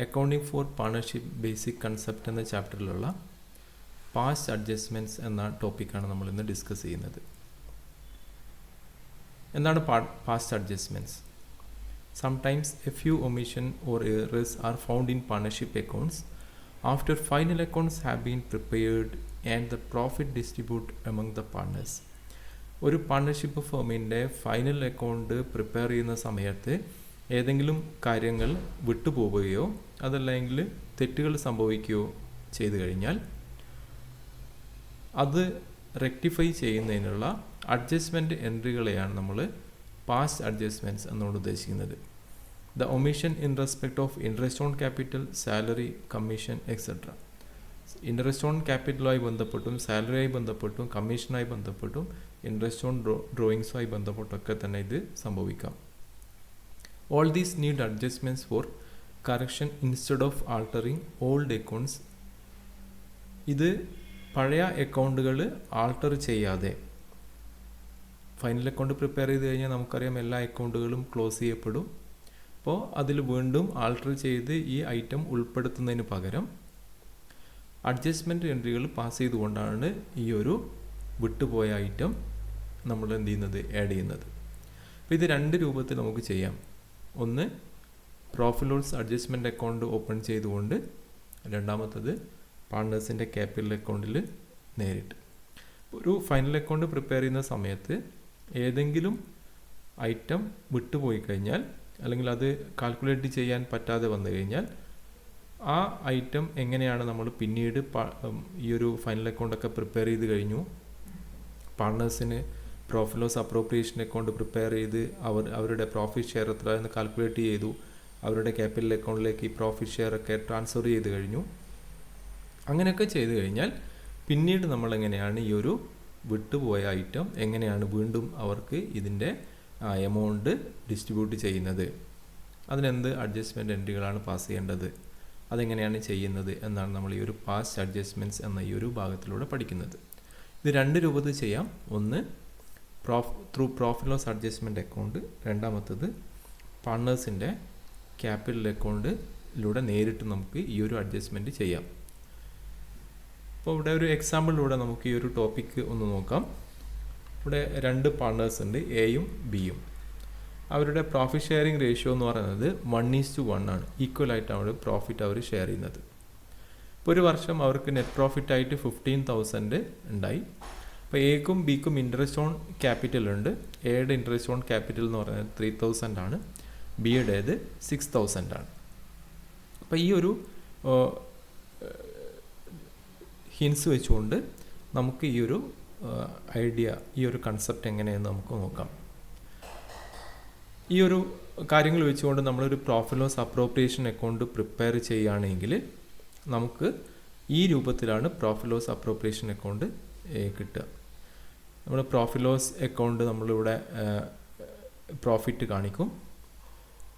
Accounting for partnership basic concept എന്ന ചാപ്റ്ററിലുള്ള past adjustments എന്ന ടോപ്പിക്കാണ് നമ്മൾ ഇന്ന് ഡിസ്കസ് ചെയ്യുന്നത്. എന്താണ് past adjustments? Sometimes a few omission or errors are found in partnership accounts after final accounts have been prepared and the profit distributed among the partners. ഒരു partnership ഫേമിൻ്റെ final account prepare ചെയ്യുന്ന സമയത്ത് ഏതെങ്കിലും കാര്യങ്ങൾ വിട്ടുപോവുകയോ അതല്ലെങ്കിൽ തെറ്റുകൾ സംഭവിക്കുകയോ ചെയ്തു കഴിഞ്ഞാൽ അത് റെക്ടിഫൈ ചെയ്യുന്നതിനുള്ള അഡ്ജസ്റ്റ്മെൻറ്റ് എൻട്രികളെയാണ് നമ്മൾ പാസ്റ്റ് അഡ്ജസ്റ്റ്മെൻറ്റ്സ് എന്നുകൊണ്ട് ഉദ്ദേശിക്കുന്നത്. The omission in respect of interest on capital, salary, commission etcetera. Interest on ക്യാപിറ്റലുമായി ബന്ധപ്പെട്ടും സാലറിയായി ബന്ധപ്പെട്ടും കമ്മീഷനായി ബന്ധപ്പെട്ടും ഇൻട്രസ്റ്റ് ഓൺ ഡ്രോയിങ്സുമായി ബന്ധപ്പെട്ടൊക്കെ തന്നെ ഇത് സംഭവിക്കാം. All these need adjustments four correction instead of altering old accounts. ഇത് പഴയ അക്കൗണ്ടുകൾ ആൾട്ടർ ചെയ്യാതെ ഫൈനൽ അക്കൗണ്ട് പ്രിപ്പയർ ചെയ്ത് കഴിഞ്ഞാൽ നമുക്കറിയാം എല്ലാ അക്കൗണ്ടുകളും ക്ലോസ് ചെയ്യപ്പെടും. അപ്പോൾ അതിൽ വീണ്ടും ആൾട്ടർ ചെയ്ത് ഈ ഐറ്റം ഉൾപ്പെടുത്തുന്നതിന് പകരം അഡ്ജസ്റ്റ്മെൻറ്റ് എൻട്രികൾ പാസ് ചെയ്തുകൊണ്ടാണ് ഈ ഒരു വിട്ടുപോയ ഐറ്റം നമ്മൾ എന്ത് ചെയ്യുന്നത്, ആഡ് ചെയ്യുന്നത്. അപ്പോൾ ഇത് രണ്ട് രൂപത്തിൽ നമുക്ക് ചെയ്യാം. ഒന്ന് profit loss adjustment account open ചെയ്തുകൊണ്ട്, രണ്ടാമത്തത് പാർട്ട്നേഴ്സിൻ്റെ ക്യാപിറ്റൽ അക്കൗണ്ടിൽ നേരിട്ട്. ഒരു ഫൈനൽ അക്കൗണ്ട് പ്രിപ്പയർ ചെയ്യുന്ന സമയത്ത് ഏതെങ്കിലും ഐറ്റം വിട്ടുപോയി കഴിഞ്ഞാൽ അല്ലെങ്കിൽ അത് കാൽക്കുലേറ്റ് ചെയ്യാൻ പറ്റാതെ വന്നു കഴിഞ്ഞാൽ ആ ഐറ്റം എങ്ങനെയാണ് നമ്മൾ പിന്നീട് ഈ ഒരു ഫൈനൽ അക്കൗണ്ടൊക്കെ പ്രിപ്പയർ ചെയ്ത് കഴിഞ്ഞു, പാർട്ട്നേഴ്സിന് profit loss appropriation account prepare ചെയ്ത് അവരുടെ പ്രോഫിറ്റ് ഷെയർ എത്ര എന്ന് കാൽക്കുലേറ്റ് ചെയ്തു, അവരുടെ ക്യാപിറ്റൽ അക്കൗണ്ടിലേക്ക് ഈ പ്രോഫിറ്റ് ഷെയർ ഒക്കെ ട്രാൻസ്ഫർ ചെയ്ത് കഴിഞ്ഞു. അങ്ങനെയൊക്കെ ചെയ്ത് കഴിഞ്ഞാൽ പിന്നീട് നമ്മളെങ്ങനെയാണ് ഈ ഒരു വിട്ടുപോയ ഐറ്റം എങ്ങനെയാണ് വീണ്ടും അവർക്ക് ഇതിൻ്റെ എമൗണ്ട് ഡിസ്ട്രിബ്യൂട്ട് ചെയ്യുന്നത്, അതിനെന്ത് അഡ്ജസ്റ്റ്മെൻറ്റ് എൻട്രികളാണ് പാസ് ചെയ്യേണ്ടത്, അതെങ്ങനെയാണ് ചെയ്യുന്നത് എന്നാണ് നമ്മൾ ഈ ഒരു പാസ്റ്റ് അഡ്ജസ്റ്റ്മെൻറ്റ്സ് എന്ന ഈ ഒരു ഭാഗത്തിലൂടെ പഠിക്കുന്നത്. ഇത് രണ്ട് രൂപത്തിൽ ചെയ്യാം. ഒന്ന് through profit loss adjustment account, രണ്ടാമത്തത് പാർട്ട്നേഴ്സിൻ്റെ ക്യാപിറ്റൽ അക്കൗണ്ടിലൂടെ നേരിട്ട് നമുക്ക് ഈ ഒരു അഡ്ജസ്റ്റ്മെൻറ്റ് ചെയ്യാം. അപ്പോൾ ഇവിടെ ഒരു എക്സാമ്പിളിലൂടെ നമുക്ക് ഈ ഒരു ടോപ്പിക്ക് ഒന്ന് നോക്കാം. ഇവിടെ രണ്ട് പാർട്ട്നേഴ്സ് ഉണ്ട്, എയും ബിയും. അവരുടെ പ്രോഫിറ്റ് ഷെയറിംഗ് റേഷ്യോ എന്ന് പറയുന്നത് 1:1 ആണ്. ഈക്വലായിട്ടാണ് അവർ പ്രോഫിറ്റ് അവർ ഷെയർ ചെയ്യുന്നത്. ഇപ്പോൾ ഒരു വർഷം അവർക്ക് നെറ്റ് പ്രോഫിറ്റ് ആയിട്ട് 15,000 ഉണ്ടായി. അപ്പോൾ എക്കും ബിക്കും ഇൻട്രസ്റ്റ് ഓൺ ക്യാപിറ്റൽ ഉണ്ട്. എയുടെ ഇൻട്രസ്റ്റ് ഓൺ ക്യാപിറ്റൽ എന്ന് പറയുന്നത് 3,000 ആണ്, ബിയുടേത് 6,000 ആണ്. അപ്പോൾ ഈ ഒരു ഹിൻസ് വെച്ചുകൊണ്ട് നമുക്ക് ഈ ഒരു ഐഡിയ, ഈ ഒരു കൺസെപ്റ്റ് എങ്ങനെയെന്ന് നമുക്ക് നോക്കാം. ഈ ഒരു കാര്യങ്ങൾ വെച്ചുകൊണ്ട് നമ്മളൊരു profit loss appropriation account prepare ചെയ്യുകയാണെങ്കിൽ നമുക്ക് ഈ രൂപത്തിലാണ് പ്രോഫിറ്റ് ലോസ് അപ്രോപ്രിയേഷൻ അക്കൗണ്ട് കിട്ടുക. നമ്മൾ പ്രോഫിറ്റ് ലോസ് അക്കൗണ്ട് നമ്മളിവിടെ പ്രോഫിറ്റ് കാണിക്കും.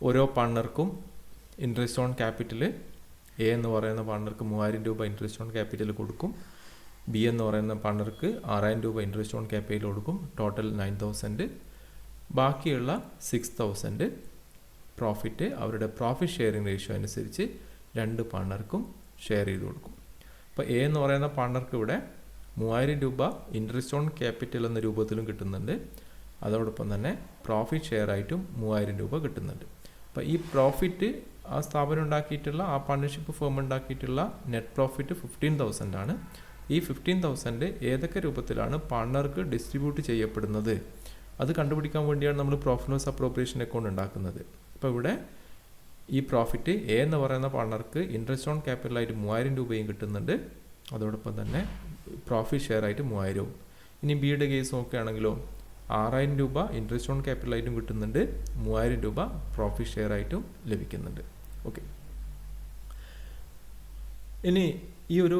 ഓരോ പാർട്ണർക്കും ഇൻട്രസ്റ്റ് ഓൺ ക്യാപിറ്റൽ എ എന്ന് പറയുന്ന പാർട്ണർക്ക് 3,000 രൂപ ഇൻട്രസ്റ്റ് ഓൺ ക്യാപിറ്റൽ കൊടുക്കും. ബി എന്ന് പറയുന്ന പാർട്ണർക്ക് 6,000 രൂപ ഇൻട്രസ്റ്റ് ഓൺ ക്യാപിറ്റൽ കൊടുക്കും. ടോട്ടൽ 9,000. ബാക്കിയുള്ള 6,000 പ്രോഫിറ്റ് അവരുടെ പ്രോഫിറ്റ് ഷെയറിംഗ് റേഷ്യോ അനുസരിച്ച് രണ്ട് പാർട്ണർക്കും ഷെയർ ചെയ്ത് കൊടുക്കും. അപ്പോൾ എ എന്ന് പറയുന്ന പാർട്ണർക്ക് ഇവിടെ 3,000 രൂപ ഇൻട്രസ്റ്റ് ഓൺ ക്യാപിറ്റൽ എന്ന രൂപത്തിലും കിട്ടുന്നുണ്ട്. അതോടൊപ്പം തന്നെ പ്രോഫിറ്റ് ഷെയർ ആയിട്ടും 3,000 രൂപ കിട്ടുന്നുണ്ട്. അപ്പോൾ ഈ പ്രോഫിറ്റ് ആ സ്ഥാപനം ഉണ്ടാക്കിയിട്ടുള്ള, ആ പാർട്ണർഷിപ്പ് ഫേം ഉണ്ടാക്കിയിട്ടുള്ള നെറ്റ് പ്രോഫിറ്റ് 15,000 ആണ്. ഈ 15,000 ഏതൊക്കെ രൂപത്തിലാണ് പാർട്ണർക്ക് ഡിസ്ട്രിബ്യൂട്ട് ചെയ്യപ്പെടുന്നത് അത് കണ്ടുപിടിക്കാൻ വേണ്ടിയാണ് നമ്മൾ പ്രോഫിറ്റ് ലോസ് അപ്രോപ്രിയേഷൻ അക്കൗണ്ട് ഉണ്ടാക്കുന്നത്. അപ്പോൾ ഇവിടെ ഈ പ്രോഫിറ്റ് എ എന്ന് പറയുന്ന പാർട്ണർക്ക് ഇൻട്രസ്റ്റ് ഓൺ ക്യാപിറ്റലായിട്ട് 3,000 രൂപയും കിട്ടുന്നുണ്ട്. അതോടൊപ്പം തന്നെ പ്രോഫിറ്റ് ഷെയർ ആയിട്ട് 3,000. ഇനി ബിയുടെ കേസ് നോക്കുകയാണെങ്കിലോ 6,000 രൂപ ഇൻട്രസ്റ്റ് ഓൺ ക്യാപിറ്റലായിട്ടും കിട്ടുന്നുണ്ട്, 3,000 രൂപ പ്രോഫിറ്റ് ഷെയർ ആയിട്ടും ലഭിക്കുന്നുണ്ട്. ഓക്കെ, ഇനി ഈ ഒരു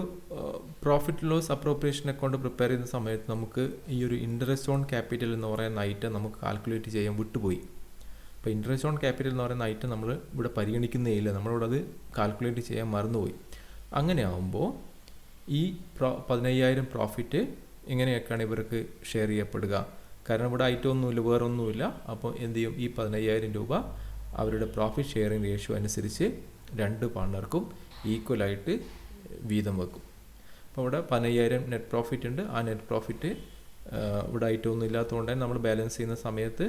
profit loss appropriation account prepare ചെയ്യുന്ന സമയത്ത് നമുക്ക് ഈ ഒരു ഇൻട്രസ്റ്റ് ഓൺ ക്യാപിറ്റൽ എന്ന് പറയുന്ന ഐറ്റം നമുക്ക് കാൽക്കുലേറ്റ് ചെയ്യാൻ വിട്ടുപോയി. അപ്പോൾ ഇൻട്രസ്റ്റ് ഓൺ ക്യാപിറ്റൽ എന്ന് പറയുന്ന ഐറ്റം നമ്മൾ ഇവിടെ പരിഗണിക്കുന്നേ ഇല്ല, നമ്മളിവിടെ അത് കാൽക്കുലേറ്റ് ചെയ്യാൻ മറന്നുപോയി. അങ്ങനെ ആകുമ്പോൾ ഈ 15,000 പ്രോഫിറ്റ് എങ്ങനെയൊക്കെയാണ് ഇവർക്ക് ഷെയർ ചെയ്യപ്പെടുക? കാരണം ഇവിടെ ഐറ്റം ഒന്നുമില്ല, വേറൊന്നുമില്ല. അപ്പോൾ എന്ത് ചെയ്യും, ഈ 15,000 രൂപ അവരുടെ പ്രോഫിറ്റ് ഷെയറിംഗ് റേഷ്യോ അനുസരിച്ച് രണ്ട് പാർട്ണർക്കും ഈക്വലായിട്ട് വീതം വെക്കും. അപ്പോൾ ഇവിടെ 15,000 നെറ്റ് പ്രോഫിറ്റ് ഉണ്ട്. ആ നെറ്റ് പ്രോഫിറ്റ് ഇവിടെ ഐറ്റമൊന്നും ഇല്ലാത്തതുകൊണ്ട് തന്നെ നമ്മൾ ബാലൻസ് ചെയ്യുന്ന സമയത്ത്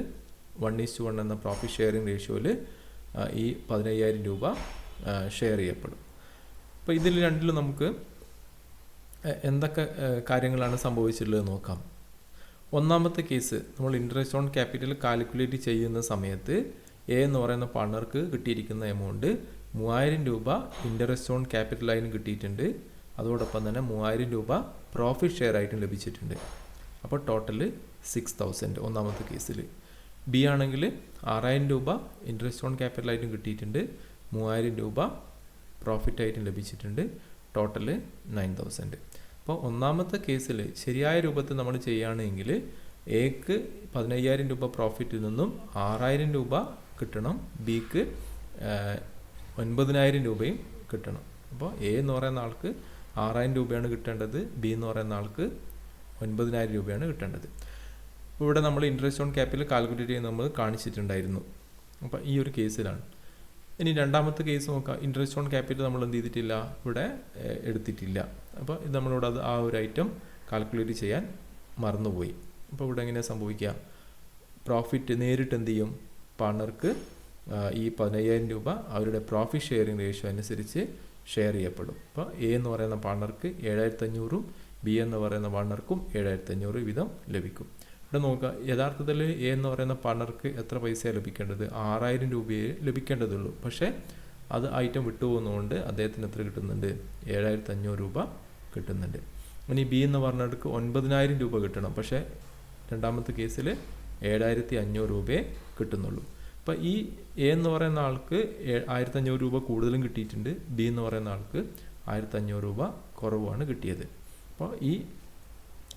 1:1 എന്ന പ്രോഫിറ്റ് ഷെയറിംഗ് റേഷ്യോയിൽ ഈ 15,000 രൂപ ഷെയർ ചെയ്യപ്പെടും. അപ്പോൾ ഇതിൽ രണ്ടിലും നമുക്ക് എന്തൊക്കെ കാര്യങ്ങളാണ് സംഭവിച്ചിട്ടുള്ളത് നോക്കാം. ഒന്നാമത്തെ കേസ് നമ്മൾ ഇൻട്രസ്റ്റ് ഓൺ ക്യാപിറ്റൽ കാൽക്കുലേറ്റ് ചെയ്യുന്ന സമയത്ത് എ എന്ന് പറയുന്ന പാർട്ണർക്ക് കിട്ടിയിരിക്കുന്ന എമൗണ്ട് 3,000 രൂപ ഇൻട്രസ്റ്റ് ഓൺ ക്യാപിറ്റലായും കിട്ടിയിട്ടുണ്ട്. അതോടൊപ്പം തന്നെ 3,000 രൂപ പ്രോഫിറ്റ് ഷെയർ ആയിട്ടും ലഭിച്ചിട്ടുണ്ട്. അപ്പോൾ ടോട്ടൽ 6,000 ഒന്നാമത്തെ കേസിൽ. ബി ആണെങ്കിൽ 6,000 രൂപ ഇൻട്രസ്റ്റ് ഓൺ ക്യാപിറ്റലായിട്ടും കിട്ടിയിട്ടുണ്ട്, 3,000 രൂപ പ്രോഫിറ്റ് ആയിട്ടും ലഭിച്ചിട്ടുണ്ട്. ടോട്ടൽ 9,000. അപ്പോൾ ഒന്നാമത്തെ കേസിൽ ശരിയായ രൂപത്തിൽ നമ്മൾ ചെയ്യുകയാണെങ്കിൽ എക്ക് 15,000 രൂപ പ്രോഫിറ്റിൽ നിന്നും 6,000 രൂപ കിട്ടണം, ബിക്ക് 9,000 രൂപയും കിട്ടണം. അപ്പോൾ എ എന്ന് പറയുന്ന ആൾക്ക് 6,000 രൂപയാണ് കിട്ടേണ്ടത്, ബി എന്ന് പറയുന്ന ആൾക്ക് 9,000 രൂപയാണ് കിട്ടേണ്ടത്. ഇവിടെ നമ്മൾ ഇൻട്രസ്റ്റ് ഓൺ ക്യാപിറ്റൽ കാൽക്കുലേറ്റ് ചെയ്യുന്നത് നമ്മൾ കാണിച്ചിട്ടുണ്ടായിരുന്നു. അപ്പോൾ ഈ ഒരു കേസിലാണ്. ഇനി രണ്ടാമത്തെ കേസ് നോക്കാം. ഇൻട്രസ്റ്റ് ഓൺ ക്യാപിറ്റൽ നമ്മൾ എന്ത് ചെയ്തിട്ടില്ല, ഇവിടെ എടുത്തിട്ടില്ല. അപ്പോൾ ഇത് നമ്മളിവിടെ ആ ഒരു ഐറ്റം കാൽക്കുലേറ്റ് ചെയ്യാൻ മറന്നുപോയി. അപ്പോൾ ഇവിടെ എങ്ങനെയാണ് സംഭവിക്കുക, പ്രോഫിറ്റ് നേരിട്ട് എന്ത് ചെയ്യും, പാർട്ണർക്ക് ഈ 15,000 രൂപ അവരുടെ പ്രോഫിറ്റ് ഷെയറിംഗ് റേഷ്യോ അനുസരിച്ച് ഷെയർ ചെയ്യപ്പെടും. അപ്പോൾ എ എന്ന് പറയുന്ന പാർട്ണർക്ക് 7,500ഉം ബി എന്ന് പറയുന്ന പാർട്ണർക്കും 7,500 വീതം ലഭിക്കും. ഇവിടെ നോക്കുക, യഥാർത്ഥത്തിൽ എ എന്ന് പറയുന്ന പാർട്ണർക്ക് എത്ര പൈസയാണ് ലഭിക്കേണ്ടത്, 6,000 രൂപയെ ലഭിക്കേണ്ടതുള്ളൂ. പക്ഷേ അത് ഐറ്റം വിട്ടുപോകുന്നതുകൊണ്ട് അദ്ദേഹത്തിന് എത്ര കിട്ടുന്നുണ്ട്, 7,500 രൂപ കിട്ടുന്നുണ്ട്. ഇനി ബി എന്ന് പറഞ്ഞവർക്ക് 9,000 രൂപ കിട്ടണം. പക്ഷേ രണ്ടാമത്തെ കേസിൽ 7,500 രൂപയെ കിട്ടുന്നുള്ളൂ. അപ്പോൾ ഈ എ എന്ന് പറയുന്ന ആൾക്ക് 1,500 രൂപ കൂടുതലും കിട്ടിയിട്ടുണ്ട്, ബി എന്ന് പറയുന്ന ആൾക്ക് 1,500 രൂപ കുറവാണ് കിട്ടിയത്. അപ്പോൾ ഈ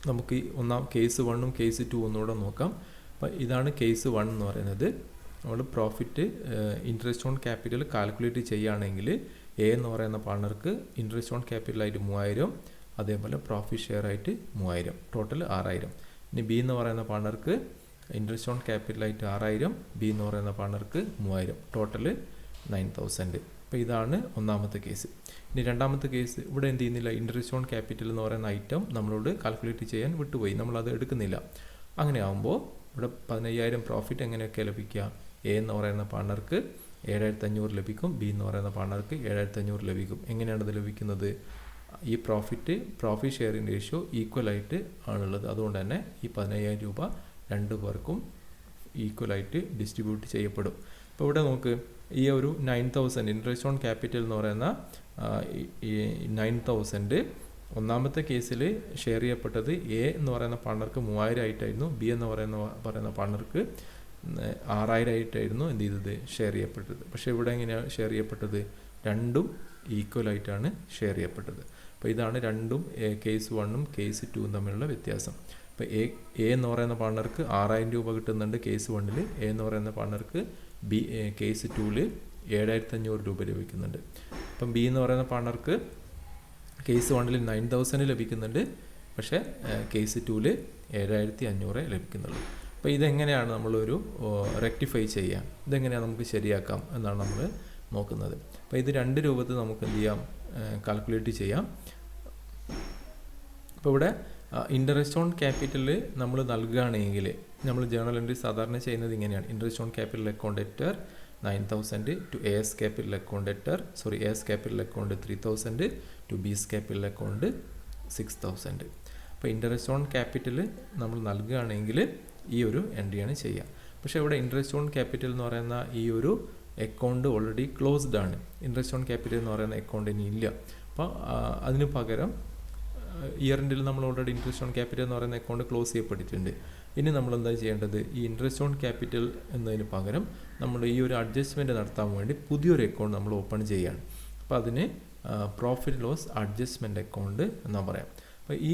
നമുക്ക് ഒന്നാം കേസ് 1ഉം കേസ് 2 ഒന്നുകൂടെ നോക്കാം. അപ്പോൾ ഇതാണ് കേസ് 1 എന്ന് പറയുന്നത്. നമ്മൾ profit interest on capital calculate ചെയ്യുകയാണെങ്കിൽ എ എന്ന് പറയുന്ന പാർട്ണർക്ക് ഇൻട്രസ്റ്റ് ഓൺ ക്യാപിറ്റലായിട്ട് 3,000, അതേപോലെ പ്രോഫിറ്റ് ഷെയർ ആയിട്ട് 3,000, ടോട്ടൽ 6,000. ഇനി ബി എന്ന് പറയുന്ന പാർട്ണർക്ക് ഇൻട്രസ്റ്റ് ഓൺ ക്യാപിറ്റലായിട്ട് 6,000, ബി എന്ന് പറയുന്ന പാർട്ണർക്ക് 3,000, ടോട്ടൽ 9,000. അപ്പോൾ ഇതാണ് ഒന്നാമത്തെ കേസ്. ഇനി രണ്ടാമത്തെ കേസ്, ഇവിടെ എന്ത് ചെയ്യുന്നില്ല, ഇൻട്രസ്റ്റ് ഓൺ ക്യാപിറ്റൽ എന്ന് പറയുന്ന ഐറ്റം നമ്മളോട് കാൽക്കുലേറ്റ് ചെയ്യാൻ വിട്ടുപോയി, നമ്മളത് എടുക്കുന്നില്ല. അങ്ങനെ ആകുമ്പോൾ ഇവിടെ 15,000 പ്രോഫിറ്റ് എങ്ങനെയൊക്കെ ലഭിക്കുക, എ എന്ന് പറയുന്ന പാർട്ണർക്ക് 7,500 ലഭിക്കും, ബി എന്ന് പറയുന്ന പാർട്ണർക്ക് 7,500 ലഭിക്കും. എങ്ങനെയാണ് ഇത് ലഭിക്കുന്നത്, ഈ പ്രോഫിറ്റ് ഷെയറിംഗ് റേഷ്യോ ഈക്വലായിട്ട് ആണുള്ളത്. അതുകൊണ്ട് തന്നെ ഈ 15,000 രൂപ രണ്ടു പേർക്കും ഈക്വലായിട്ട് ഡിസ്ട്രിബ്യൂട്ട് ചെയ്യപ്പെടും. അപ്പോൾ ഇവിടെ നോക്ക്, ഈ ഒരു 9,000 ഇൻട്രസ്റ്റ് ഓൺ ക്യാപിറ്റൽ എന്ന് പറയുന്ന 9,000 ഒന്നാമത്തെ കേസിൽ ഷെയർ ചെയ്യപ്പെട്ടത് എ എന്ന് പറയുന്ന പാർട്ണർക്ക് 3,000 ആയിട്ടായിരുന്നു, ബി എന്ന് പറയുന്ന പാർട്ണർക്ക് 6,000 ആയിട്ടായിരുന്നു എന്ത് ചെയ്തത്, ഷെയർ ചെയ്യപ്പെട്ടത്. പക്ഷേ ഇവിടെ എങ്ങനെയാണ് ഷെയർ ചെയ്യപ്പെട്ടത്, രണ്ടും ഈക്വലായിട്ടാണ് ഷെയർ ചെയ്യപ്പെട്ടത്. അപ്പോൾ ഇതാണ് രണ്ടും കേസ് 1ഉം കേസ് 2ഉം തമ്മിലുള്ള വ്യത്യാസം. അപ്പോൾ എ എന്ന് പറയുന്ന പാർട്ണർക്ക് 6,000 രൂപ കിട്ടുന്നുണ്ട് കേസ് 1ൽ, എ എന്ന് പറയുന്ന പാർട്ണർക്ക് കേസ് 2ൽ 7,500 രൂപ ലഭിക്കുന്നുണ്ട്. അപ്പം ബി എന്ന് പറയുന്ന പാർട്ണർക്ക് കേസ് 1ൽ 9,000 ലഭിക്കുന്നുണ്ട്, പക്ഷേ കേസ് 2ൽ 7,500 ലഭിക്കുന്നുള്ളൂ. അപ്പോൾ ഇതെങ്ങനെയാണ് നമ്മളൊരു റെക്ടിഫൈ ചെയ്യാം, ഇതെങ്ങനെയാണ് നമുക്ക് ശരിയാക്കാം എന്നാണ് നമ്മൾ നോക്കുന്നത്. അപ്പോൾ ഇത് രണ്ട് രൂപത്തിൽ നമുക്ക് എന്ത് ചെയ്യാം, കാൽക്കുലേറ്റ് ചെയ്യാം. അപ്പോൾ ഇവിടെ ഇൻട്രസ്റ്റ് ഓൺ ക്യാപിറ്റൽ നമ്മൾ നൽകുകയാണെങ്കിൽ നമ്മൾ ജേണൽ എൻട്രി സാധാരണ ചെയ്യുന്നത് ഇങ്ങനെയാണ്. Interest on capital account debtor 9,000 to A's capital account A's capital account 3,000 to B's capital account 6,000. അപ്പോൾ ഇൻട്രസ്റ്റ് ഓൺ ക്യാപിറ്റൽ നമ്മൾ നൽകുകയാണെങ്കിൽ ഈ ഒരു എൻട്രിയാണ് ചെയ്യുക. പക്ഷേ ഇവിടെ ഇൻട്രസ്റ്റ് ഓൺ ക്യാപിറ്റൽ എന്ന് പറയുന്ന ഈ ഒരു അക്കൗണ്ട് ഓൾറെഡി ക്ലോസ്ഡ് ആണ്. ഇൻട്രസ്റ്റ് ഓൺ ക്യാപിറ്റൽ എന്ന് പറയുന്ന അക്കൗണ്ട് ഇനി ഇല്ല. അപ്പോൾ അതിന് പകരം ഇയർ എൻഡിൽ നമ്മൾ ഓൾറെഡി ഇൻട്രസ്റ്റ് ഓൺ ക്യാപിറ്റൽ എന്ന് പറയുന്ന അക്കൗണ്ട് ക്ലോസ് ചെയ്യപ്പെട്ടിട്ടുണ്ട്. ഇനി നമ്മൾ എന്താ ചെയ്യേണ്ടത്, ഈ ഇൻട്രസ്റ്റ് ഓൺ ക്യാപിറ്റൽ എന്നതിന് പകരം നമ്മൾ ഈ ഒരു അഡ്ജസ്റ്റ്മെൻറ്റ് നടത്താൻ വേണ്ടി പുതിയൊരു അക്കൗണ്ട് നമ്മൾ ഓപ്പൺ ചെയ്യുകയാണ്. അപ്പോൾ അതിന് പ്രോഫിറ്റ് ലോസ് അഡ്ജസ്റ്റ്മെൻറ്റ് അക്കൗണ്ട് എന്നാ പറയാം. അപ്പോൾ ഈ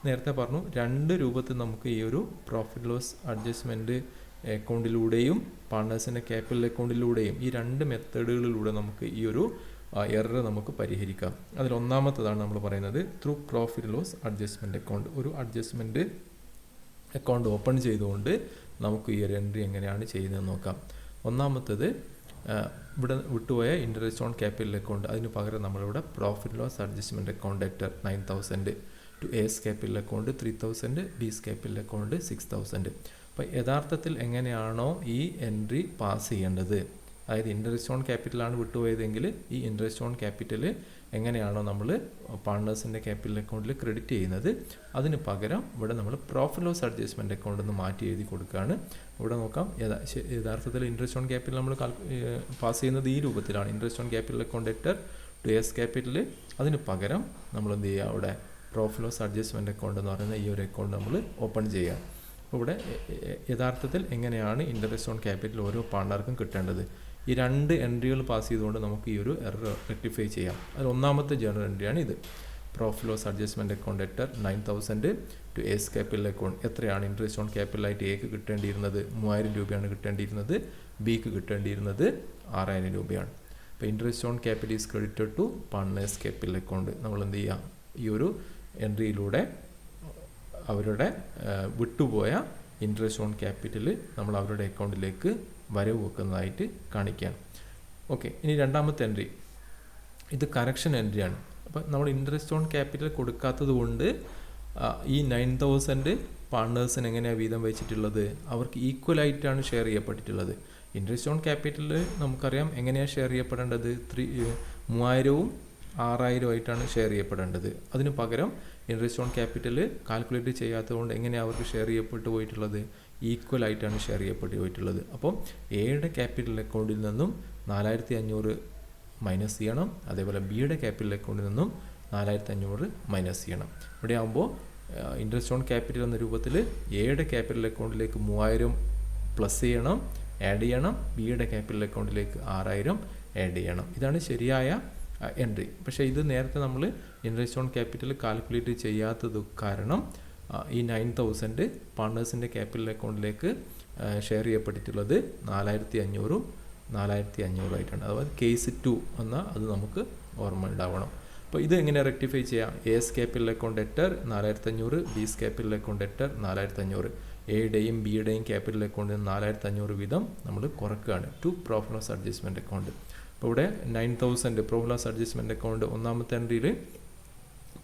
നേരത്തെ പറഞ്ഞു രണ്ട് രൂപത്തിൽ നമുക്ക് ഈ ഒരു പ്രോഫിറ്റ് ലോസ് അഡ്ജസ്റ്റ്മെൻറ്റ് അക്കൗണ്ടിലൂടെയും പാർട്ട്നേഴ്സിൻ്റെ ക്യാപിറ്റൽ അക്കൗണ്ടിലൂടെയും ഈ രണ്ട് മെത്തേഡുകളിലൂടെ നമുക്ക് ഈ ഒരു എറർ നമുക്ക് പരിഹരിക്കാം. അതിലൊന്നാമത്തതാണ് നമ്മൾ പറയുന്നത് through profit loss adjustment account. ഒരു അഡ്ജസ്റ്റ്മെൻറ്റ് അക്കൗണ്ട് ഓപ്പൺ ചെയ്തുകൊണ്ട് നമുക്ക് ഈ ഒരു എൻട്രി എങ്ങനെയാണ് ചെയ്യുന്നതെന്ന് നോക്കാം. ഒന്നാമത്തത് ഇവിടെ വിട്ടുപോയ ഇൻട്രസ്റ്റ് ഓൺ ക്യാപിറ്റൽ അക്കൗണ്ട്, അതിന് പകരം നമ്മളിവിടെ profit loss adjustment account debtor 9,000 to A's capital account 3,000, B's capital account 6,000. അപ്പോൾ യഥാർത്ഥത്തിൽ എങ്ങനെയാണോ ഈ എൻട്രി പാസ് ചെയ്യേണ്ടത്, അതായത് ഇൻട്രസ്റ്റ് ഓൺ ക്യാപിറ്റലാണ് വിട്ടുപോയതെങ്കിൽ ഈ ഇൻട്രസ്റ്റ് ഓൺ ക്യാപിറ്റൽ എങ്ങനെയാണോ നമ്മൾ പാർട്ട്നേഴ്സിൻ്റെ ക്യാപിറ്റൽ അക്കൗണ്ടിൽ ക്രെഡിറ്റ് ചെയ്യുന്നത്, അതിന് പകരം ഇവിടെ നമ്മൾ പ്രോഫിറ്റ് ലോസ് അഡ്ജസ്റ്റ്മെൻറ്റ് അക്കൗണ്ട് ഒന്ന് മാറ്റി എഴുതി കൊടുക്കുകയാണ്. ഇവിടെ നോക്കാം, യഥാർത്ഥത്തിൽ ഇൻട്രസ്റ്റ് ഓൺ ക്യാപിറ്റൽ നമ്മൾ പാസ് ചെയ്യുന്നത് ഈ രൂപത്തിലാണ്. Interest on capital account debtor to A's capital, അതിന് പകരം നമ്മൾ എന്ത് ചെയ്യുക, അവിടെ പ്രോഫിറ്റ് ലോസ് അഡ്ജസ്റ്റ്മെൻറ്റ് അക്കൗണ്ട് എന്ന് പറയുന്ന ഈ ഒരു അക്കൗണ്ട് നമ്മൾ ഓപ്പൺ ചെയ്യുക. അപ്പോൾ ഇവിടെ യഥാർത്ഥത്തിൽ എങ്ങനെയാണ് ഇൻട്രസ്റ്റ് ഓൺ ക്യാപിറ്റൽ ഓരോ പാർട്ട്ണർക്കും കിട്ടേണ്ടത്, ഈ രണ്ട് എൻട്രികൾ പാസ് ചെയ്തുകൊണ്ട് നമുക്ക് ഈ ഒരു എറർ റെക്ടിഫൈ ചെയ്യാം. അതിൽ ഒന്നാമത്തെ ജേണൽ എൻട്രിയാണ് ഇത്. Profit loss adjustment account debtor 9,000 to A's capital account. എത്രയാണ് ഇൻട്രസ്റ്റ് ഓൺ ക്യാപിറ്റലായിട്ട് എക്ക് കിട്ടേണ്ടിയിരുന്നത്? 3,000 രൂപയാണ് കിട്ടേണ്ടിയിരുന്നത്. ബിക്ക് കിട്ടേണ്ടിയിരുന്നത് 6,000 രൂപയാണ്. അപ്പോൾ interest on capital is credited to partners capital account. നമ്മൾ എന്ത് ചെയ്യാം, ഈ ഒരു എൻട്രിയിലൂടെ അവരുടെ വിട്ടുപോയ ഇൻട്രസ്റ്റ് ഓൺ ക്യാപിറ്റൽ നമ്മൾ അവരുടെ അക്കൗണ്ടിലേക്ക് വരവ് വെക്കുന്നതായിട്ട് കാണിക്കുകയാണ്. ഓക്കെ, ഇനി രണ്ടാമത്തെ എൻട്രി, ഇത് കറക്ഷൻ എൻട്രിയാണ്. അപ്പോൾ നമ്മൾ ഇൻട്രസ്റ്റ് ഓൺ ക്യാപിറ്റൽ കൊടുക്കാത്തത് കൊണ്ട് ഈ 9,000 പാർട്ട്നേഴ്സിന് എങ്ങനെയാണ് വീതം വെച്ചിട്ടുള്ളത്, അവർക്ക് ഈക്വലായിട്ടാണ് ഷെയർ ചെയ്യപ്പെട്ടിട്ടുള്ളത്. ഇൻട്രസ്റ്റ് ഓൺ ക്യാപിറ്റൽ നമുക്കറിയാം എങ്ങനെയാണ് ഷെയർ ചെയ്യപ്പെടേണ്ടത്, 3,000-ഉം 6,000-ആയിട്ടാണ് ഷെയർ ചെയ്യപ്പെടേണ്ടത്. അതിന് പകരം ഇൻട്രസ്റ്റ് ഓൺ ക്യാപിറ്റൽ കാൽക്കുലേറ്റ് ചെയ്യാത്തതുകൊണ്ട് എങ്ങനെയാണ് അവർക്ക് ഷെയർ ചെയ്യപ്പെട്ടു പോയിട്ടുള്ളത്, ഈക്വലായിട്ടാണ് ഷെയർ ചെയ്യപ്പെട്ടു പോയിട്ടുള്ളത്. അപ്പം എയുടെ ക്യാപിറ്റൽ അക്കൗണ്ടിൽ നിന്നും 4,500 മൈനസ് ചെയ്യണം, അതേപോലെ ബിയുടെ ക്യാപിറ്റൽ അക്കൗണ്ടിൽ നിന്നും 4,500 മൈനസ് ചെയ്യണം. ഇവിടെ ആകുമ്പോൾ ഇൻട്രസ്റ്റ് ഓൺ ക്യാപിറ്റൽ എന്ന രൂപത്തിൽ എയുടെ ക്യാപിറ്റൽ അക്കൗണ്ടിലേക്ക് 3,000 പ്ലസ് ചെയ്യണം, ആഡ് ചെയ്യണം, ബിയുടെ ക്യാപിറ്റൽ അക്കൗണ്ടിലേക്ക് 6,000 ആഡ് ചെയ്യണം. ഇതാണ് ശരിയായ എൻട്രി. പക്ഷേ ഇത് നേരത്തെ നമ്മൾ ഇൻട്രസ്റ്റ് ഓൺ ക്യാപിറ്റൽ കാൽക്കുലേറ്റ് ചെയ്യാത്തത് കാരണം ഈ 9,000 പാർട്ട്നേഴ്സിൻ്റെ ക്യാപിറ്റൽ അക്കൗണ്ടിലേക്ക് ഷെയർ ചെയ്യപ്പെട്ടിട്ടുള്ളത് 4,500-ഉം 4,500-ആയിട്ടാണ്. അതായത് കേസ് 2 എന്നാൽ അത് നമുക്ക് ഓർമ്മ ഉണ്ടാവണം. അപ്പോൾ ഇത് എങ്ങനെ റെക്ടിഫൈ ചെയ്യാം, A's capital account debtor 4,500, B's capital account debtor 4,500, എയുടെയും ബിയുടെയും ക്യാപിറ്റൽ അക്കൗണ്ടിൽ നിന്ന് 4,500 വീതം നമ്മൾ കുറക്കുകയാണ് to profit loss adjustment account. അപ്പോൾ ഇവിടെ 9,000 പ്രോഫിറ്റ് ലോസ് അഡ്ജസ്റ്റ്മെൻറ്റ് അക്കൗണ്ട് ഒന്നാമത്തെ എൻട്രിയിൽ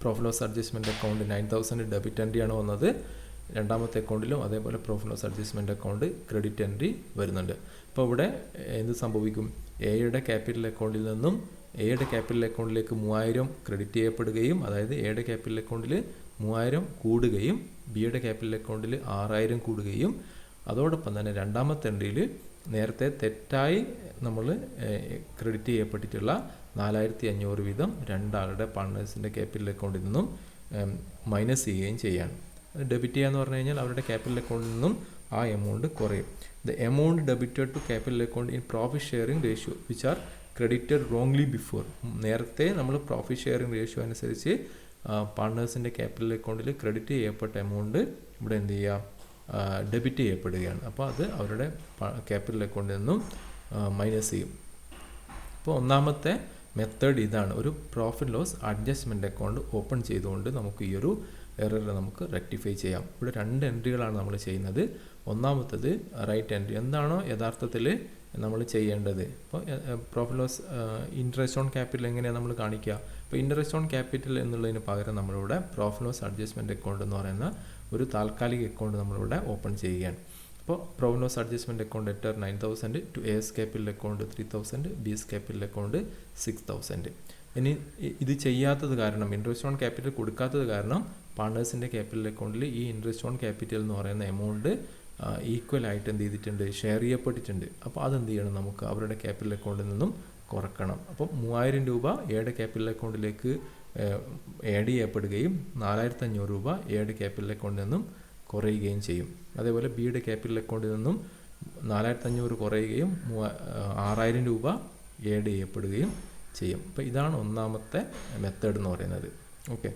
profit loss adjustment account 9,000 debit എൻട്രിയാണ് വന്നത്. രണ്ടാമത്തെ അക്കൗണ്ടിലും അതേപോലെ profit loss adjustment account credit entry വരുന്നുണ്ട്. അപ്പോൾ ഇവിടെ എന്ത് സംഭവിക്കും, എയുടെ ക്യാപിറ്റൽ അക്കൗണ്ടിൽ നിന്നും എയുടെ ക്യാപിറ്റൽ അക്കൗണ്ടിലേക്ക് 3,000 ക്രെഡിറ്റ് ചെയ്യപ്പെടുകയും, അതായത് എയുടെ ക്യാപിറ്റൽ അക്കൗണ്ടിൽ 3,000 കൂടുകയും ബിയുടെ ക്യാപിറ്റൽ അക്കൗണ്ടിൽ 6,000 കൂടുകയും, അതോടൊപ്പം തന്നെ രണ്ടാമത്തെ എൻട്രിയിൽ നേരത്തെ തെറ്റായി നമ്മൾ ക്രെഡിറ്റ് ചെയ്യപ്പെട്ടിട്ടുള്ള 4,500 വീതം രണ്ടാളുടെ പാർട്ട്നേഴ്സിൻ്റെ ക്യാപിറ്റൽ അക്കൗണ്ടിൽ നിന്നും മൈനസ് ചെയ്യുകയും ചെയ്യാണ്. ഡെബിറ്റ് ചെയ്യുക എന്ന് പറഞ്ഞു കഴിഞ്ഞാൽ അവരുടെ ക്യാപിറ്റൽ അക്കൗണ്ടിൽ നിന്നും ആ എമൗണ്ട് കുറയും. The amount debited to capital account in profit sharing ratio which are credited wrongly before. നേരത്തെ നമ്മൾ പ്രോഫിറ്റ് ഷെയറിംഗ് റേഷ്യോ അനുസരിച്ച് പാർട്ട്നേഴ്സിൻ്റെ ക്യാപിറ്റൽ അക്കൗണ്ടിൽ ക്രെഡിറ്റ് ചെയ്യപ്പെട്ട എമൗണ്ട് ഇവിടെ എന്ത് ചെയ്യുക, ഡെബിറ്റ് ചെയ്യപ്പെടുകയാണ്. അപ്പോൾ അത് അവരുടെ ക്യാപിറ്റൽ അക്കൗണ്ടിൽ നിന്നും മൈനസ് ചെയ്യും. അപ്പോൾ ഒന്നാമത്തെ മെത്തേഡ് ഇതാണ്, ഒരു profit loss adjustment account open ചെയ്തുകൊണ്ട് നമുക്ക് ഈ ഒരു എറർ നമുക്ക് റെക്ടിഫൈ ചെയ്യാം. ഇവിടെ 2 എൻട്രികളാണ് നമ്മൾ ചെയ്യുന്നത്. ഒന്നാമത്തത് റൈറ്റ് എൻട്രി, എന്താണോ യഥാർത്ഥത്തിൽ നമ്മൾ ചെയ്യേണ്ടത്. ഇപ്പോൾ profit loss interest on capital എങ്ങനെയാണ് നമ്മൾ കാണിക്കുക, ഇപ്പോൾ ഇൻട്രസ്റ്റ് ഓൺ ക്യാപിറ്റൽ എന്നുള്ളതിന് പകരം നമ്മളിവിടെ പ്രോഫിറ്റ് ലോസ് അഡ്ജസ്റ്റ്മെൻറ്റ് അക്കൗണ്ട് എന്ന് പറയുന്ന ഒരു താൽക്കാലിക അക്കൗണ്ട് നമ്മളിവിടെ ഓപ്പൺ ചെയ്യുകയാണ്. അപ്പോൾ profit loss adjustment account debtor 9,000 to A's capital account 3,000, B's capital account 6,000. ഇനി ഇത് ചെയ്യാത്തത് കാരണം, ഇൻട്രസ്റ്റ് ഓൺ ക്യാപിറ്റൽ കൊടുക്കാത്തത് കാരണം പാർട്ട്നേഴ്സിൻ്റെ ക്യാപിറ്റൽ അക്കൗണ്ടിൽ ഈ ഇൻട്രസ്റ്റ് ഓൺ ക്യാപിറ്റൽ എന്ന് പറയുന്ന എമൗണ്ട് ഈക്വലായിട്ട് എന്ത് ചെയ്തിട്ടുണ്ട്, ഷെയർ ചെയ്യപ്പെട്ടിട്ടുണ്ട്. അപ്പോൾ അതെന്ത് ചെയ്യണം, നമുക്ക് അവരുടെ ക്യാപിറ്റൽ അക്കൗണ്ടിൽ നിന്നും കുറക്കണം. അപ്പം 3,000 രൂപ എയുടെ ക്യാപിറ്റൽ അക്കൗണ്ടിലേക്ക് ആഡ് ചെയ്യപ്പെടുകയും 4,500 രൂപ എയുടെ ക്യാപിറ്റൽ അക്കൗണ്ടിൽ നിന്നും കുറയുകയും ചെയ്യും. അതേപോലെ ബിയുടെ ക്യാപിറ്റൽ അക്കൗണ്ടിൽ നിന്നും 4,500 കുറയുകയും 6,000 രൂപ ആഡ് ചെയ്യപ്പെടുകയും ചെയ്യും. അപ്പോൾ ഇതാണ് ഒന്നാമത്തെ മെത്തേഡ് എന്ന് പറയുന്നത്. ഓക്കെ,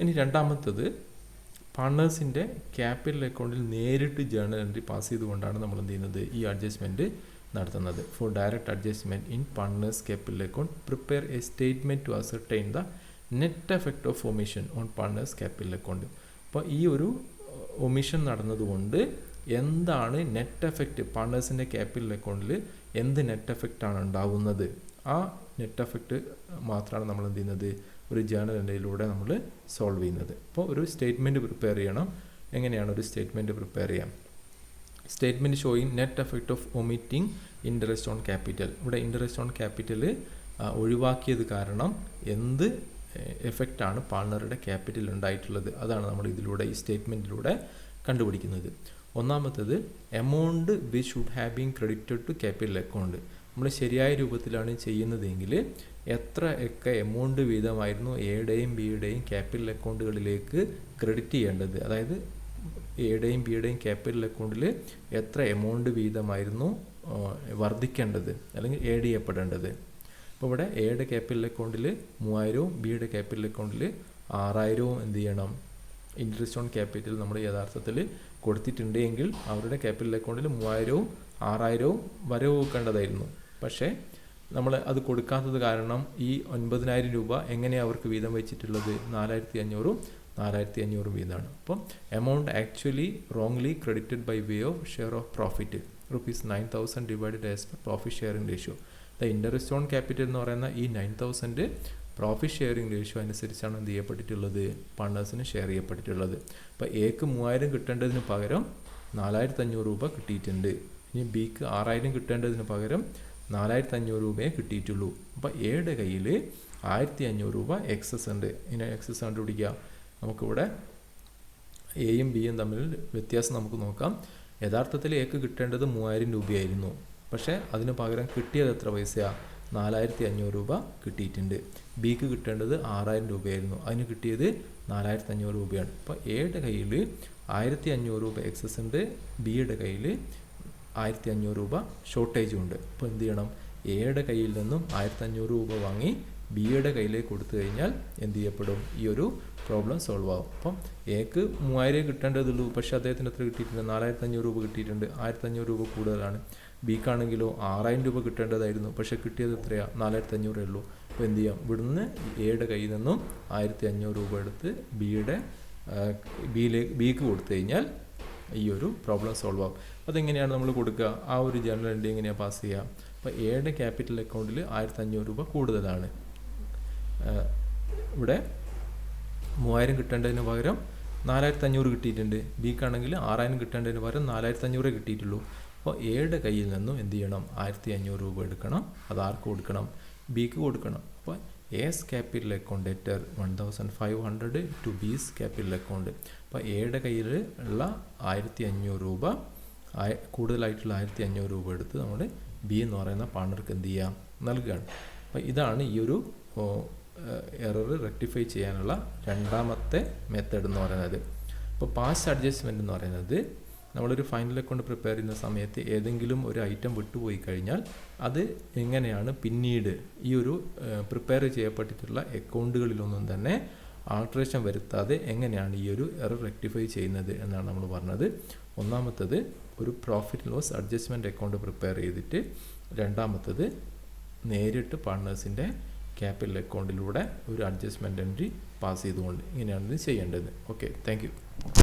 ഇനി രണ്ടാമത്തത് പാർട്ട്നേഴ്സിൻ്റെ ക്യാപിറ്റൽ അക്കൗണ്ടിൽ നേരിട്ട് ജേണൽ എൻട്രി പാസ് ചെയ്തുകൊണ്ടാണ് നമ്മൾ എന്ത് ചെയ്യുന്നത്, ഈ അഡ്ജസ്റ്റ്മെൻറ്റ് നടത്തുന്നത്. For direct adjustment in partners capital account prepare a statement to ascertain the net effect of omission on partners capital account. അപ്പോൾ ഈ ഒരു ഒമിഷൻ നടന്നതുകൊണ്ട് എന്താണ് നെറ്റ് എഫക്റ്റ്, പാർട്ട്നേഴ്സിൻ്റെ ക്യാപിറ്റൽ അക്കൗണ്ടിൽ എന്ത് നെറ്റ് എഫക്റ്റാണ് ഉണ്ടാവുന്നത്, ആ നെറ്റ് എഫക്റ്റ് മാത്രമാണ് നമ്മൾ എന്ത് ചെയ്യുന്നത് ഒരു ജേണൽ എൻട്രിയിലൂടെ നമ്മൾ സോൾവ് ചെയ്യുന്നത്. അപ്പോൾ ഒരു സ്റ്റേറ്റ്മെൻറ്റ് പ്രിപ്പയർ ചെയ്യണം. എങ്ങനെയാണ് ഒരു സ്റ്റേറ്റ്മെൻറ്റ് പ്രിപ്പയർ ചെയ്യാം? Statement showing net effect of omitting interest on capital. ഇവിടെ ഇൻട്രസ്റ്റ് ഓൺ ക്യാപിറ്റൽ ഒഴിവാക്കിയത് കാരണം എന്ത് എഫക്റ്റാണ് പാർട്ട്ണറുടെ ക്യാപിറ്റൽ ഉണ്ടായിട്ടുള്ളത്, അതാണ് നമ്മൾ ഇതിലൂടെ ഈ സ്റ്റേറ്റ്മെൻറ്റിലൂടെ കണ്ടുപിടിക്കുന്നത്. ഒന്നാമത്തേത് amount which should have been credited to capital account. നമ്മൾ ശരിയായ രൂപത്തിലാണ് ചെയ്യുന്നതെങ്കിൽ എത്ര ഒക്കെ എമൗണ്ട് വീതമായിരുന്നു എയുടെയും ബിയുടെയും ക്യാപിറ്റൽ അക്കൗണ്ടുകളിലേക്ക് ക്രെഡിറ്റ് ചെയ്യേണ്ടത്, അതായത് എയുടെയും ബിയുടെയും ക്യാപിറ്റൽ അക്കൗണ്ടിൽ എത്ര എമൗണ്ട് വീതമായിരുന്നു വർദ്ധിക്കേണ്ടത് അല്ലെങ്കിൽ ആഡ് ചെയ്യപ്പെടേണ്ടത്. അപ്പോൾ ഇവിടെ എയുടെ ക്യാപിറ്റൽ അക്കൗണ്ടിൽ 3000, ബിയുടെ ക്യാപിറ്റൽ അക്കൗണ്ടിൽ 6000 എന്ത് ചെയ്യണം, ഇൻട്രസ്റ്റ് ഓൺ ക്യാപിറ്റൽ നമ്മൾ യഥാർത്ഥത്തിൽ കൊടുത്തിട്ടുണ്ടെങ്കിൽ അവരുടെ ക്യാപിറ്റൽ അക്കൗണ്ടിൽ 3000ഉം 6000ഉം വരവ് വെക്കേണ്ടതായിരുന്നു. പക്ഷേ നമ്മൾ അത് കൊടുക്കാത്തത് കാരണം ഈ 9000 രൂപ എങ്ങനെയാണ് അവർക്ക് വീതം വെച്ചിട്ടുള്ളത്, 4500ഉം 4500 വീതമാണ്. അപ്പം amount actually wrongly credited by way of share of profit ₹9000 divided as per profit sharing ratio. The interest on capital എന്ന് പറയുന്ന ഈ 9000 പ്രോഫിറ്റ് ഷെയറിംഗ് റേഷ്യോ അനുസരിച്ചാണ് എന്ത് ചെയ്യപ്പെട്ടിട്ടുള്ളത്, പാർട്ട്നേഴ്സിന് ഷെയർ ചെയ്യപ്പെട്ടിട്ടുള്ളത്. അപ്പോൾ എക്ക് 3000 കിട്ടേണ്ടതിന് പകരം 4500 രൂപ കിട്ടിയിട്ടുണ്ട്. ഇനി ബിക്ക് 6000 കിട്ടേണ്ടതിന് പകരം 4500 രൂപയെ കിട്ടിയിട്ടുള്ളൂ. അപ്പോൾ എയുടെ കയ്യിൽ 1500 രൂപ എക്സസ് ഉണ്ട്. ഇനി എക്സസ് കണ്ടുപിടിക്കുക. നമുക്കിവിടെ എയും ബിയും തമ്മിൽ വ്യത്യാസം നമുക്ക് നോക്കാം. യഥാർത്ഥത്തിൽ എക്ക് കിട്ടേണ്ടത് 3000 രൂപയായിരുന്നു. പക്ഷേ അതിന് പകരം കിട്ടിയത് എത്ര പൈസയാണ്, 4500 രൂപ കിട്ടിയിട്ടുണ്ട്. ബിക്ക് കിട്ടേണ്ടത് 6000 രൂപയായിരുന്നു, അതിന് കിട്ടിയത് 4500 രൂപയാണ്. അപ്പോൾ എയുടെ കയ്യിൽ 1500 രൂപ എക്സസ് ഉണ്ട്, ബിയുടെ കയ്യിൽ 1500 രൂപ ഷോർട്ടേജും ഉണ്ട്. അപ്പോൾ എന്ത് ചെയ്യണം, എയുടെ കയ്യിൽ നിന്നും 1500 രൂപ വാങ്ങി ബിയുടെ കയ്യിലേക്ക് കൊടുത്തു കഴിഞ്ഞാൽ എന്ത് ചെയ്യപ്പെടും, ഈ ഒരു പ്രോബ്ലം സോൾവ് ആവും. അപ്പം എക്ക് 3000 കിട്ടേണ്ടതുള്ളൂ, പക്ഷേ അദ്ദേഹത്തിന് എത്ര കിട്ടിയിട്ടുണ്ട്, 4500 രൂപ കിട്ടിയിട്ടുണ്ട്. 1500 രൂപ കൂടുതലാണ്. ബിക്കാണെങ്കിലോ 6000 രൂപ കിട്ടേണ്ടതായിരുന്നു, പക്ഷേ കിട്ടിയത് എത്രയാണ്, 4500 ഉള്ളൂ. അപ്പോൾ എന്ത് ചെയ്യാം, ഇവിടുന്ന് എയുടെ കയ്യിൽ നിന്നും 1500 രൂപ എടുത്ത് ബിക്ക് കൊടുത്തു കഴിഞ്ഞാൽ ഈ ഒരു പ്രോബ്ലം സോൾവ് ആവും. അതെങ്ങനെയാണ് നമ്മൾ കൊടുക്കുക, ആ ഒരു ജേണൽ എൻട്രി എങ്ങനെയാണ് പാസ് ചെയ്യുക. അപ്പോൾ എയുടെ ക്യാപിറ്റൽ അക്കൗണ്ടിൽ 1500 രൂപ കൂടുതലാണ്. ഇവിടെ 3000 കിട്ടേണ്ടതിന് പകരം 4500 കിട്ടിയിട്ടുണ്ട്. ബിക്കാണെങ്കിൽ 6000 കിട്ടേണ്ടതിന് പകരം 4500 കിട്ടിയിട്ടുള്ളൂ. അപ്പോൾ എയുടെ കയ്യിൽ നിന്നും എന്ത് ചെയ്യണം, 1500 രൂപ എടുക്കണം. അത് ആർക്ക് കൊടുക്കണം, ബിക്ക് കൊടുക്കണം. അപ്പോൾ A's capital account debtor 1500 to B's capital account. അപ്പോൾ എയുടെ കയ്യിൽ ഉള്ള 1500 രൂപ കൂടുതലായിട്ടുള്ള 1500 രൂപ എടുത്ത് നമ്മൾ ബി എന്ന് പറയുന്ന പാർട്ണർക്ക് എന്ത് ചെയ്യാം, നൽകുകയാണ്. അപ്പോൾ ഇതാണ് ഈ ഒരു എറർ റെക്ടിഫൈ ചെയ്യാനുള്ള രണ്ടാമത്തെ മെത്തേഡ് എന്ന് പറയുന്നത്. അപ്പോൾ പാസ്റ്റ് അഡ്ജസ്റ്റ്മെൻറ്റ് എന്ന് പറയുന്നത് നമ്മളൊരു ഫൈനൽ അക്കൗണ്ട് പ്രിപ്പയർ ചെയ്യുന്ന സമയത്ത് ഏതെങ്കിലും ഒരു ഐറ്റം വിട്ടുപോയി കഴിഞ്ഞാൽ അത് എങ്ങനെയാണ് പിന്നീട് ഈ ഒരു പ്രിപ്പയർ ചെയ്യപ്പെട്ടിട്ടുള്ള അക്കൗണ്ടുകളിലൊന്നും തന്നെ ആൾട്രേഷൻ വരുത്താതെ എങ്ങനെയാണ് ഈ ഒരു എറർ റെക്ടിഫൈ ചെയ്യുന്നത് എന്നാണ് നമ്മൾ പറഞ്ഞത്. ഒന്നാമത്തത് ഒരു profit loss adjustment account prepare ചെയ്തിട്ട്, രണ്ടാമത്തത് നേരിട്ട് പാർട്ട്നേഴ്സിൻ്റെ ക്യാപിറ്റൽ അക്കൗണ്ടിലൂടെ ഒരു അഡ്ജസ്റ്റ്മെൻറ്റ് എൻട്രി പാസ് ചെയ്തുകൊണ്ട് ഇങ്ങനെയാണ് ഇത് ചെയ്യേണ്ടത്. Okay, thank you.